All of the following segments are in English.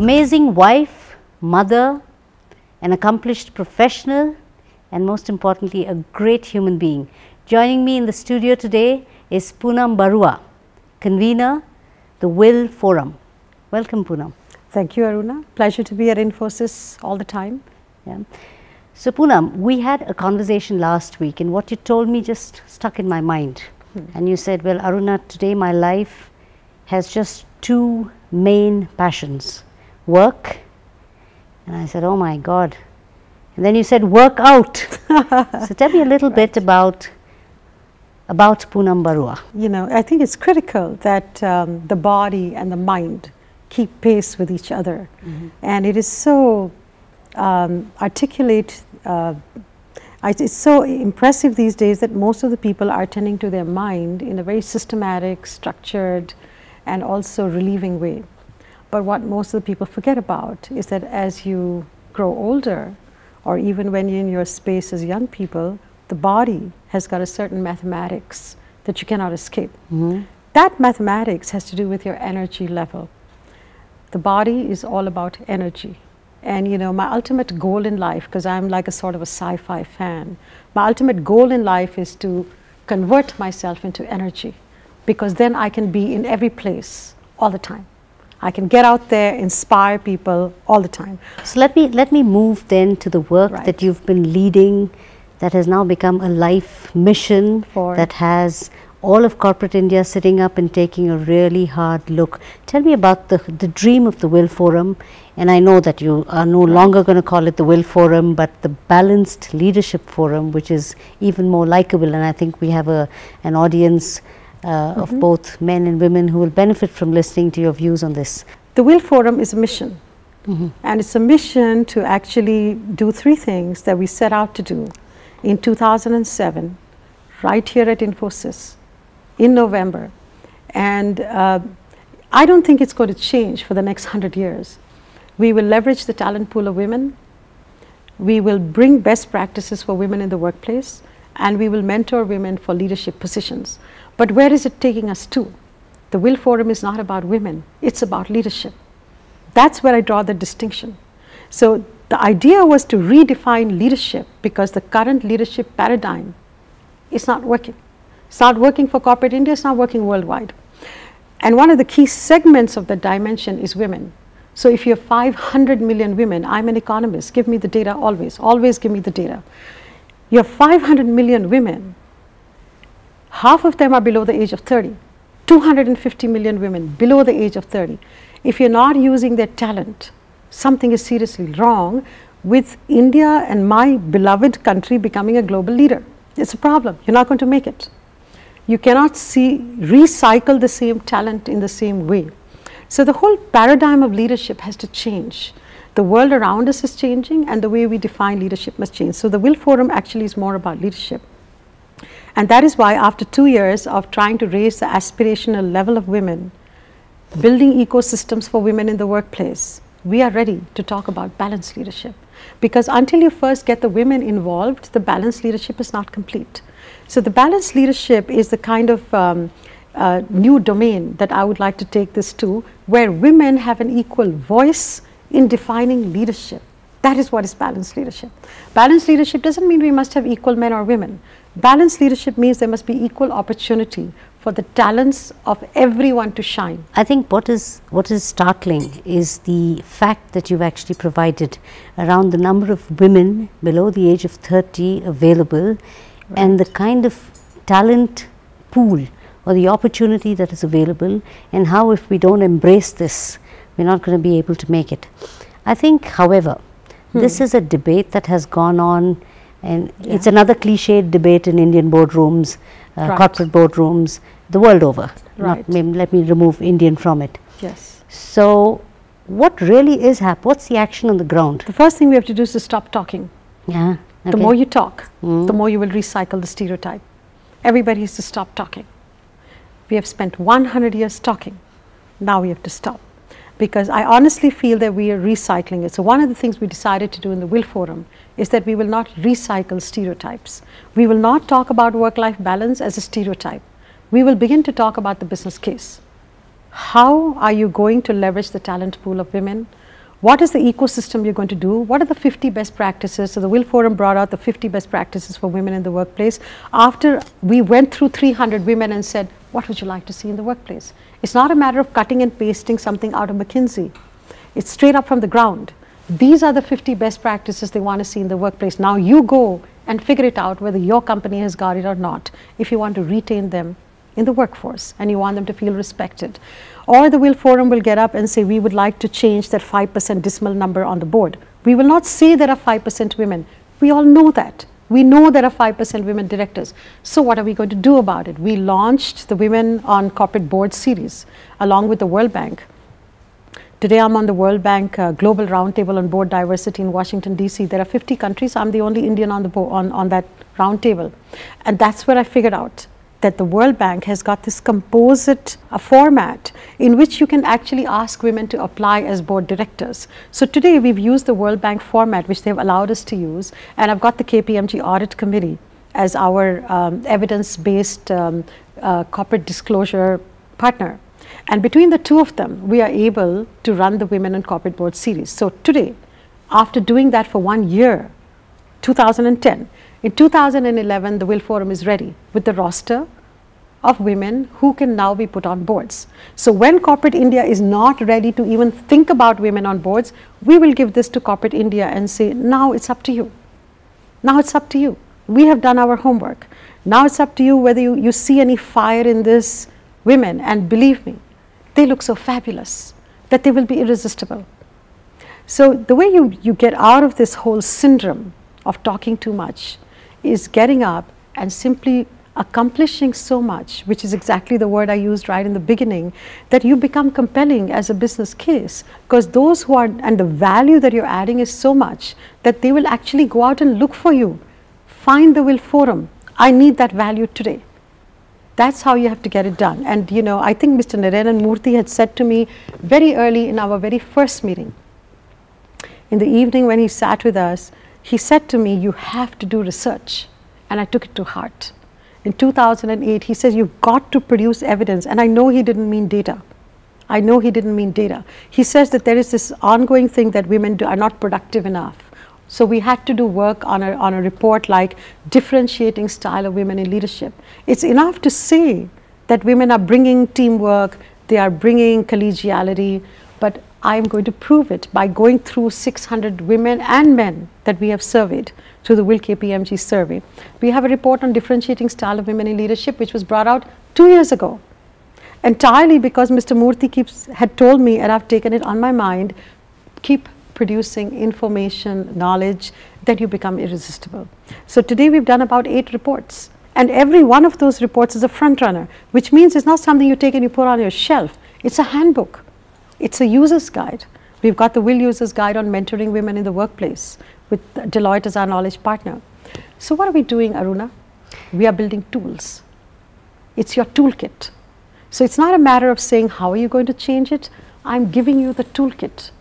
amazing wife, mother, an accomplished professional, and most importantly, a great human being. Joining me in the studio today is Poonam Barua, convener, the Will Forum. Welcome, Poonam. Thank you, Aruna. Pleasure to be at Infosys all the time. Yeah. So, Poonam, we had a conversation last week, and what you told me just stuck in my mind. And you said, well, Aruna, today my life has just two main passions, work, and I said, oh my God. And then you said, work out. So tell me a little bit about Poonam Barua. You know, I think it's critical that the body and the mind keep pace with each other. And it is so articulate, it's so impressive these days that most of the people are tending to their mind in a very systematic, structured, and also relieving way. But what most of the people forget about is that as you grow older, or even when you're in your space as young people, the body has got a certain mathematics that you cannot escape. That mathematics has to do with your energy level. The body is all about energy. And you know, my ultimate goal in life, because I'm like a sort of a sci-fi fan, my ultimate goal in life is to convert myself into energy, because then I can be in every place all the time. I can get out there, inspire people all the time. So let me move then to the work that you've been leading, that has now become a life mission, that has all of corporate India sitting up and taking a really hard look. Tell me about the dream of the Will Forum, and I know that you are no longer going to call it the Will Forum, but the Balanced Leadership Forum, which is even more likable, and I think we have an audience of both men and women who will benefit from listening to your views on this. The Will Forum is a mission, and it's a mission to actually do three things that we set out to do in 2007, right here at Infosys, in November. And I don't think it's going to change for the next 100 years. We will leverage the talent pool of women, we will bring best practices for women in the workplace, and we will mentor women for leadership positions. But where is it taking us to? The Will Forum is not about women, it's about leadership. That's where I draw the distinction. So the idea was to redefine leadership, because the current leadership paradigm is not working. It's not working for corporate India, it's not working worldwide. And one of the key segments of that dimension is women. So if you have 500 million women, I'm an economist, give me the data always give me the data. You have 500 million women, half of them are below the age of 30, 250 million women below the age of 30. If you're not using their talent, something is seriously wrong with India and my beloved country becoming a global leader. It's a problem, you're not going to make it. You cannot recycle the same talent in the same way. So the whole paradigm of leadership has to change. The world around us is changing, and the way we define leadership must change. So the Will Forum actually is more about leadership. And that is why after 2 years of trying to raise the aspirational level of women, building ecosystems for women in the workplace, we are ready to talk about balanced leadership. Because until you first get the women involved, the balanced leadership is not complete. So the balanced leadership is the kind of new domain that I would like to take this to, where women have an equal voice in defining leadership. That is what is balanced leadership. Balanced leadership doesn't mean we must have equal men or women. Balanced leadership means there must be equal opportunity for the talents of everyone to shine. I think what is startling is the fact that you've actually provided around the number of women below the age of 30 available, and the kind of talent pool or the opportunity that is available, and how if we don't embrace this, we're not going to be able to make it. I think, however, this is a debate that has gone on, and it's another cliched debate in Indian boardrooms, corporate boardrooms, the world over. Let me remove Indian from it. Yes. So what really is happening? What's the action on the ground? The first thing we have to do is to stop talking. Yeah. Okay. The more you talk, the more you will recycle the stereotype. Everybody has to stop talking. We have spent 100 years talking. Now we have to stop. Because I honestly feel that we are recycling it. So one of the things we decided to do in the Will Forum is that we will not recycle stereotypes. We will not talk about work-life balance as a stereotype. We will begin to talk about the business case. How are you going to leverage the talent pool of women? What is the ecosystem you're going to do? What are the 50 best practices? So the Will Forum brought out the 50 best practices for women in the workplace. After we went through 300 women and said, what would you like to see in the workplace? It's not a matter of cutting and pasting something out of McKinsey. It's straight up from the ground. These are the 50 best practices they want to see in the workplace. Now you go and figure it out whether your company has got it or not, if you want to retain them in the workforce and you want them to feel respected. Or the Will Forum will get up and say, we would like to change that 5% decimal number on the board. We will not say there are 5% women. We all know that. We know there are 5% women directors. So what are we going to do about it? We launched the Women on Corporate Board series along with the World Bank. Today I'm on the World Bank Global Roundtable on Board Diversity in Washington, D.C. There are 50 countries. I'm the only Indian on, on that roundtable. And that's where I figured out that the World Bank has got this composite format in which you can actually ask women to apply as board directors. So today we've used the World Bank format, which they've allowed us to use, and I've got the KPMG Audit Committee as our evidence-based corporate disclosure partner. And between the two of them, we are able to run the Women on Corporate Board series. So today, after doing that for 1 year, 2010, in 2011, the Will Forum is ready with the roster of women who can now be put on boards. So when corporate India is not ready to even think about women on boards, we will give this to corporate India and say, now it's up to you. Now it's up to you. We have done our homework. Now it's up to you whether you see any fire in this women, and believe me, they look so fabulous that they will be irresistible. So the way you get out of this whole syndrome of talking too much is getting up and simply accomplishing so much, which is exactly the word I used right in the beginning, that you become compelling as a business case, because those who are, and the value that you're adding is so much that they will actually go out and look for you. Find the Will Forum. I need that value today. That's how you have to get it done. And you know, I think Mr. Narayanan Murthy had said to me very early in our very first meeting, in the evening when he sat with us, he said to me, you have to do research. And I took it to heart. In 2008, he says, you've got to produce evidence. And I know he didn't mean data. I know he didn't mean data. He says that there is this ongoing thing that women are not productive enough. So we had to do work on a report like differentiating style of women in leadership. It's enough to say that women are bringing teamwork, they are bringing collegiality, but I'm going to prove it by going through 600 women and men that we have surveyed through the Will KPMG survey. We have a report on differentiating style of women in leadership, which was brought out 2 years ago. Entirely because Mr. Murthy had told me, and I've taken it on my mind, keep producing information, knowledge, then you become irresistible. So today we've done about 8 reports. And every one of those reports is a front runner, which means it's not something you take and you put on your shelf. It's a handbook. It's a user's guide. We've got the Will User's Guide on mentoring women in the workplace with Deloitte as our knowledge partner. So what are we doing, Aruna? We are building tools. It's your toolkit. So it's not a matter of saying, how are you going to change it? I'm giving you the toolkit.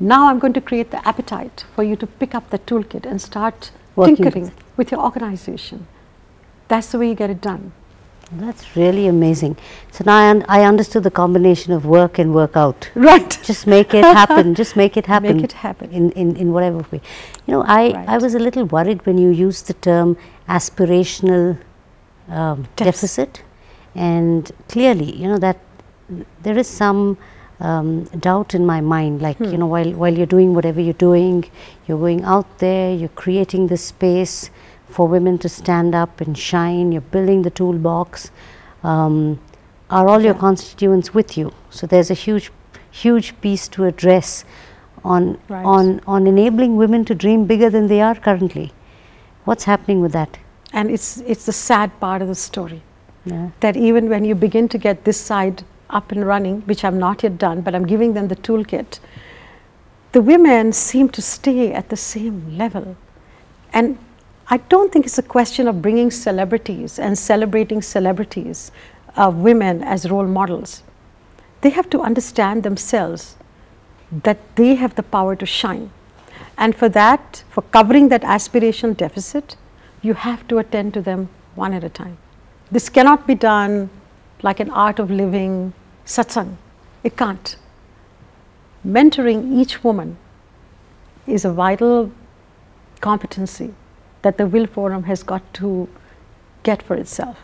Now I'm going to create the appetite for you to pick up the toolkit and start tinkering with your organization. That's the way you get it done. That's really amazing. So now I understood the combination of work and work out. Right. Just make it happen. Just make it happen. Make it happen. In whatever way. You know, I was a little worried when you used the term aspirational deficit. And clearly, you know, that there is some doubt in my mind, like, you know, while you're doing whatever you're doing, you're going out there, you're creating this space for women to stand up and shine, you're building the toolbox, are all your constituents with you? So there's a huge piece to address on enabling women to dream bigger than they are currently. What's happening with that? And it's the sad part of the story, that even when you begin to get this side up and running, which I'm not yet done, but I'm giving them the toolkit, the women seem to stay at the same level. And I don't think it's a question of bringing celebrities and celebrating celebrities, women as role models. They have to understand themselves that they have the power to shine. And for that, for covering that aspiration deficit, you have to attend to them one at a time. This cannot be done like an art of living satsang. It can't. mentoring each woman is a vital competency that the Will Forum has got to get for itself.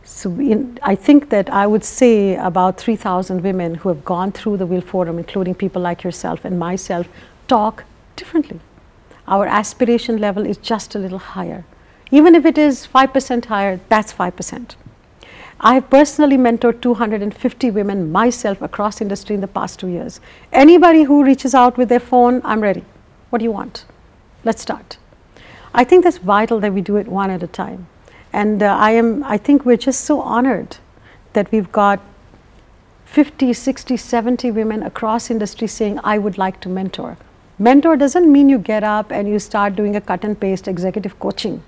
So I think that I would say about 3,000 women who have gone through the Will Forum, including people like yourself and myself, talk differently. Our aspiration level is just a little higher. Even if it is 5% higher, that's 5%. I have personally mentored 250 women myself across industry in the past 2 years. Anybody who reaches out with their phone, I'm ready. What do you want? Let's start. I think that's vital that we do it one at a time. And I think we're just so honored that we've got 50, 60, 70 women across industry saying, I would like to mentor. Mentor doesn't mean you get up and you start doing a cut and paste executive coaching.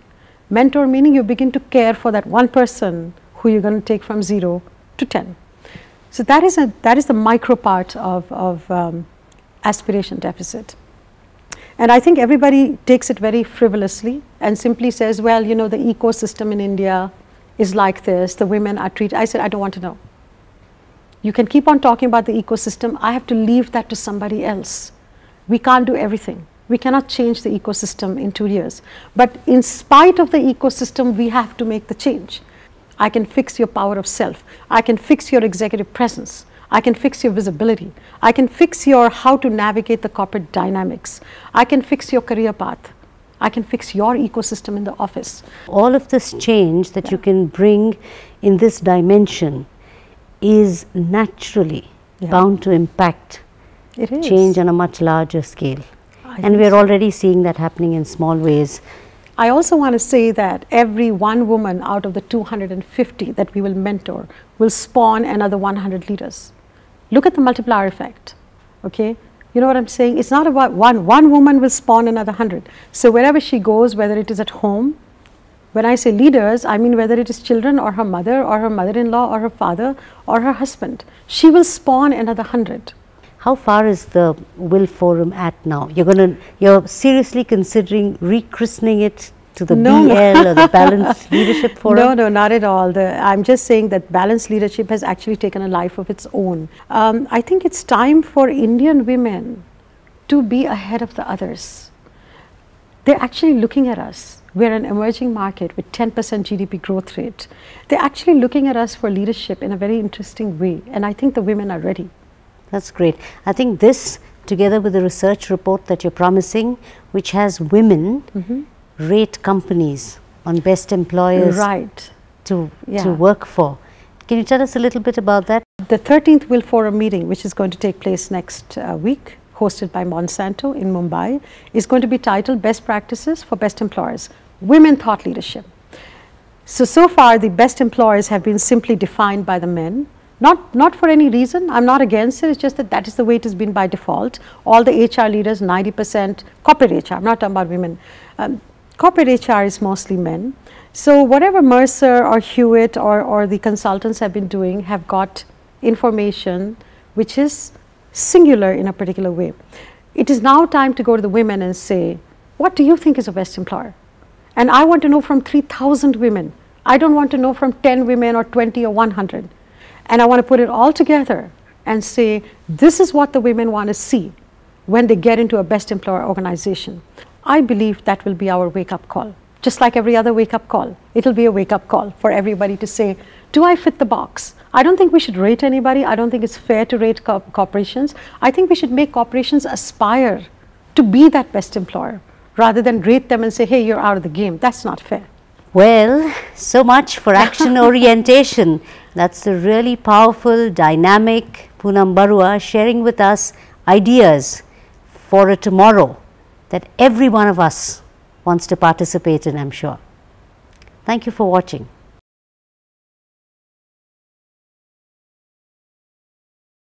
Mentor meaning you begin to care for that one person who you're going to take from 0 to 10. So that is the micro part of aspiration deficit. And I think everybody takes it very frivolously and simply says, well, you know, the ecosystem in India is like this, the women are treated. I said, I don't want to know. You can keep on talking about the ecosystem. I have to leave that to somebody else. We can't do everything. We cannot change the ecosystem in 2 years. But in spite of the ecosystem, we have to make the change. I can fix your power of self. I can fix your executive presence. I can fix your visibility. I can fix your how to navigate the corporate dynamics. I can fix your career path. I can fix your ecosystem in the office. All of this change that you can bring in this dimension is naturally bound to impact change on a much larger scale. And we're already seeing that happening in small ways. I also want to say that every one woman out of the 250 that we will mentor will spawn another 100 leaders. Look at the multiplier effect, okay? You know what I'm saying? It's not about one woman will spawn another 100. So wherever she goes, whether it is at home, when I say leaders, I mean whether it is children or her mother-in-law or her father or her husband, she will spawn another 100. How far is the Will Forum at now? You're seriously considering rechristening it to the BL or the Balanced Leadership Forum? No, not at all. I'm just saying that balanced leadership has actually taken a life of its own. I think it's time for Indian women to be ahead of the others. They're actually looking at us. We're an emerging market with 10% GDP growth rate. They're actually looking at us for leadership in a very interesting way, and I think the women are ready. That's great. I think this, together with the research report that you're promising, which has women rate companies on best employers to work for. Can you tell us a little bit about that? The 13th Will Forum meeting, which is going to take place next week, hosted by Monsanto in Mumbai, is going to be titled Best Practices for Best Employers, Women Thought Leadership. So far the best employers have been simply defined by the men. Not for any reason, I'm not against it, it's just that is the way it has been by default. All the HR leaders, 90%, corporate HR, I'm not talking about women, corporate HR is mostly men. So whatever Mercer or Hewitt or the consultants have been doing have got information which is singular in a particular way. It is now time to go to the women and say, what do you think is a best employer? And I want to know from 3,000 women. I don't want to know from 10 women or 20 or 100. And I want to put it all together and say, this is what the women want to see when they get into a best employer organization. I believe that will be our wake-up call. Just like every other wake-up call, it will be a wake-up call for everybody to say, do I fit the box? I don't think we should rate anybody. I don't think it's fair to rate corporations. I think we should make corporations aspire to be that best employer rather than rate them and say, hey, you're out of the game. That's not fair. Well, so much for action orientation. That's the really powerful, dynamic Poonam Barua sharing with us ideas for a tomorrow that every one of us wants to participate in, I'm sure. Thank you for watching.